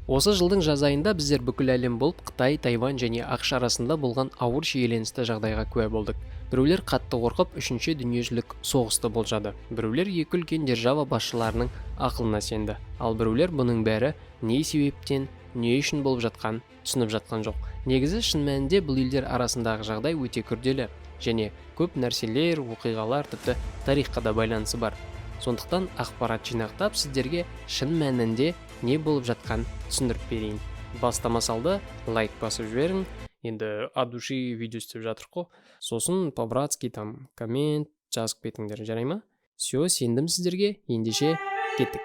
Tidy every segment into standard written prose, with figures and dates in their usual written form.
Осы жылдың жаз айында біздер бүкіл әлем болып Қытай, Тайвань және ақш арасында болған ауыр шиеленісті жағдайға куә болдық. Біреулер қатты қорқып, үшінші дүниежүзілік соғысты болжады. Біреулер екі үлкен держава басшыларының ақылына сенді. Ал біреулер бұның бәрі не себептен, не үшін болып жатқан түсініп жатқан жоқ. Негізі шын мәнінде бұл елдер арасындағы жағдай өте күрделі және көп нәрселер, оқиғалар, тіпті тарихқа да байланысы бар. Сондықтан ақпарат жинақтап сіздерге шын мәнінде не болып жатқан түсіндіріп берейін. Бастамасалды лайк басып жіберің. Енді от души видео істеп жатыр қой. Сосын по-братски там коммент жазып кетіңдер, жарай ма? Все, сендім сіздерге. Ендеше кеттік.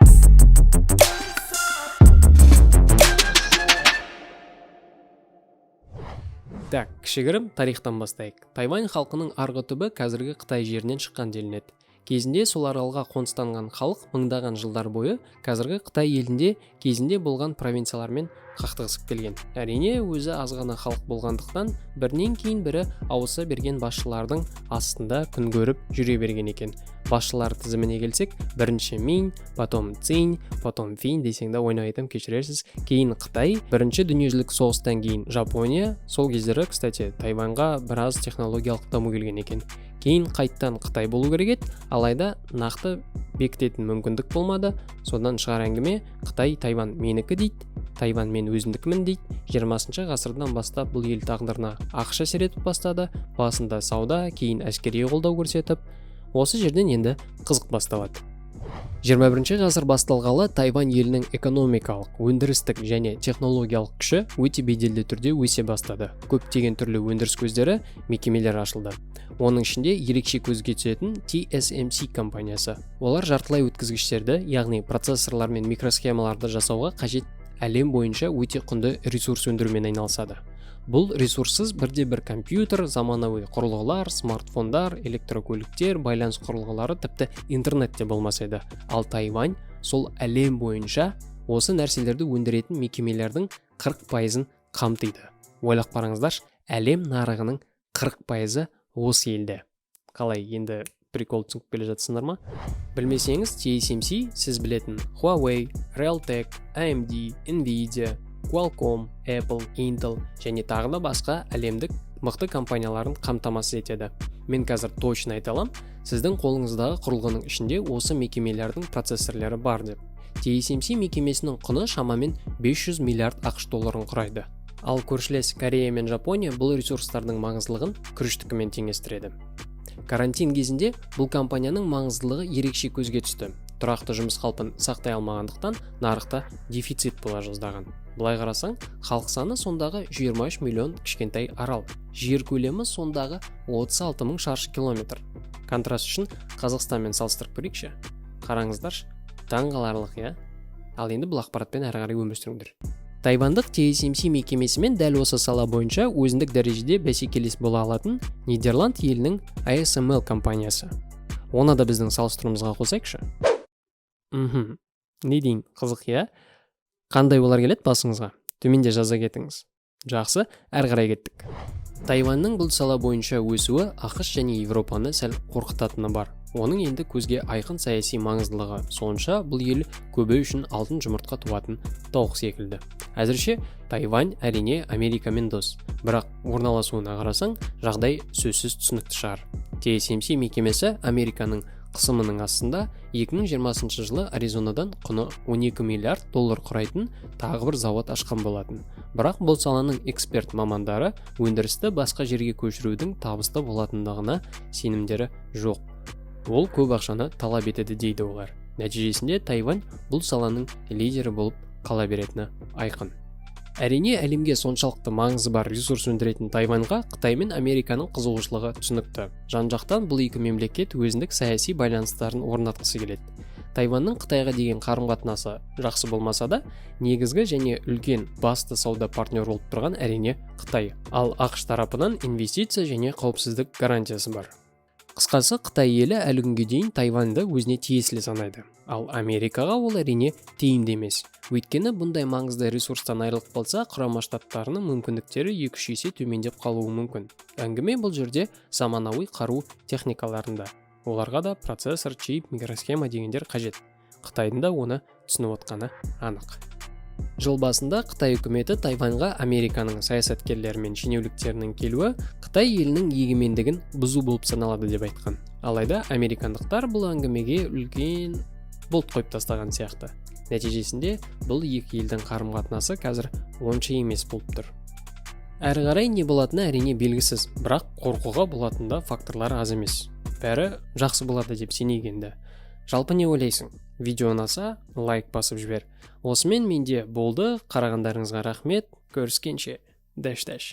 Так, кішігірім тарихтан бастайық. Тайвань халқының арғы түбі қазіргі Қытай жерінен шыққан делінеді. Кезінде сол аралға қоныстанған халық мыңдаған жылдар бойы қазіргі Қытай елінде кезінде болған провинциялармен қақтығысып келген. Әрине, өзі аз ғана халық болғандықтан бірінен кейін бірі ауыса берген басшылардың астында күн көріп жүре берген екен. Басшылар тізіміне келсек, бірінші Минь, потом Цинь, потом Финь десең де ойнайтым, кешірерсіз. Кейін Қытай, бірінші дүниежүзілік соғыстан кейін Жапония, сол кездері, кстати, Тайваньға біраз технологиялық даму келген екен. Кейін қайттан Қытай болу керек еді, алайда нақты бекітетін мүмкіндік болмады. Содан шығар әңгіме Қытай Тайвань менікі дейді, Тайвань мен өзіндікімін дейді. 20 ғасырдан бастап бұл ел тағдырына ақша әсер етіп бастады. Басында сауда, кейін әскери қолдау көрсетіп, осы жерден енді қызық басталады. 21 ғасыр басталғалы Тайвань елінің экономикалық, өндірістік және технологиялық күші өте беделді түрде өсе бастады. Көптеген түрлі өндіріс көздері, мекемелер ашылды. Оның ішінде ерекше көзге түсетін TSMC компаниясы. Олар жартылай өткізгіштерді, яғни процессорлар мен микросхемаларды жасауға қажет әлем бойынша өте құнды ресурс өндірумен айналысады. Бұл ресурссыз бірде-бір компьютер, заманауи құрылғылар, смартфондар, электрокөліктер, байланыс құрылғылары, тіпті интернет те болмас еді. Ал Тайвань сол әлем бойынша осы нәрселерді өндіретін мекемелердің 40%-ын қамтиды. Ойлап қараңыздар, әлем нарығының 40%-ы осы елде. Қалай, енді прикол түсініп келе жатсыңдар ма? Білмесеңіз, TSMC сіз білетін Huawei, Realtek, AMD, Nvidia, Qualcomm, Apple, Intel және тағы да басқа әлемдік мықты компанияларын қамтамасыз етеді. Мен қазір точно айта аламын, сіздің қолыңыздағы құрылғының ішінде осы мекемелердің процессорлары бар деп. TSMC мекемесінің құны шамамен 500 миллиард ақш долларын құрайды. Ал көршілес Корея мен Жапония бұл ресурстардың маңыздылығын күріштікімен теңестіреді. Карантин кезінде бұл компанияның маңыздылығы ерекше көзге түсті. Тұрақты жұмыс қалпын сақтай алмағандықтан нарықта дефицит бола жаздаған. Бұлай қарасаң, халық саны сондағы 23 миллион кішкентай арал. Жер көлемі сондағы 36 мың шаршы километр. Контраст үшін Қазақстанмен салыстырып көрейікші. Қараңыздаршы, таңғаларлық, иә? Ал енді бұл ақпаратпен әрі қарай өмір сүріңдер. Тайвандық TSMC мекемесімен дәл осы сала бойынша өзіндік дәрежеде бәсекелес бола алатын Нидерланд елінің ASML компаниясы. Оны да біздің салыстыруымызға қосайықшы. Не дейін, қызық, иә? Қандай олар келеді басыңызға? Төменде жаза кетіңіз. Жақсы, әрі қарай кеттік. Тайваньның бұл сала бойынша өсуі ақш және Европаны сәл қорқытатыны бар. Оның енді көзге айқын саяси маңыздылығы сонша бұл ел көбі үшін алтын жұмыртқа туатын тауық секілді. Әзірше Тайвань әрине Америкамен дос, бірақ орналасуына қарасаң, жағдай сөзсіз түсінікті шығар. TSMC мекемесі Американың қысымының астында 2020 жылы Аризонадан құны 12 миллиард доллар құрайтын тағы бір завод ашқан болатын. Бірақ бұл саланың эксперт мамандары өндірісті басқа жерге көшірудің табысты болатындығына сенімдері жоқ. Ол көп ақшаны талап етеді дейді олар. Нәтижесінде Тайвань бұл саланың лидері болып қала беретіні айқын. Әрине, әлемге соншалықты маңызы бар ресурс өндіретін Тайваньға Қытай мен Американың қызығушылығы түсінікті. Жан-жақтан бұл екі мемлекет өзіндік саяси байланыстарын орнатқысы келеді. Тайваньның Қытайға деген қарым-қатынасы жақсы болмаса да, негізгі және үлкен басты сауда партнер болып тұрған әрине Қытай. Ал ақш тарапынан инвестиция және қауіпсіздік гарантиясы бар. Қысқасы, Қытай елі әлі күнге дейін Тайваньды өзіне тиесілі санайды. Ал Америкаға ол әрине тиімді емес. Өйткені бұндай маңызды ресурстан айырылып қалса, Құрама Штаттарының мүмкіндіктері 2-3 есе төмендеп қалуы мүмкін. Әңгіме бұл жерде заманауи қару техникаларында. Оларға да процессор, чип, микросхема дегендер қажет. Қытайдың да оны түсініп отқаны анық. Жыл басында Қытай үкіметі Тайваньға Американың саясаткерлері мен шенеуніктерінің келуі Қытай елінің егемендігін бұзу болып саналады деп айтқан. Алайда американдықтар бұл әңгімеге үлкен бұлт қойып тастаған сияқты. Нәтижесінде бұл екі елдің қарым-қатынасы қазір онша емес болып тұр. Әрі қарай не болатыны әрине белгісіз, бірақ қорқуға болатында факторлар аз емес. Бәрі жақсы болады деп сенейік енді. Жалпы не ойлайсың? Видео ұнаса, лайк басып жібер. Осымен менде болды. Қарағандарыңызға рахмет. Көріскенше. Дәш-дәш.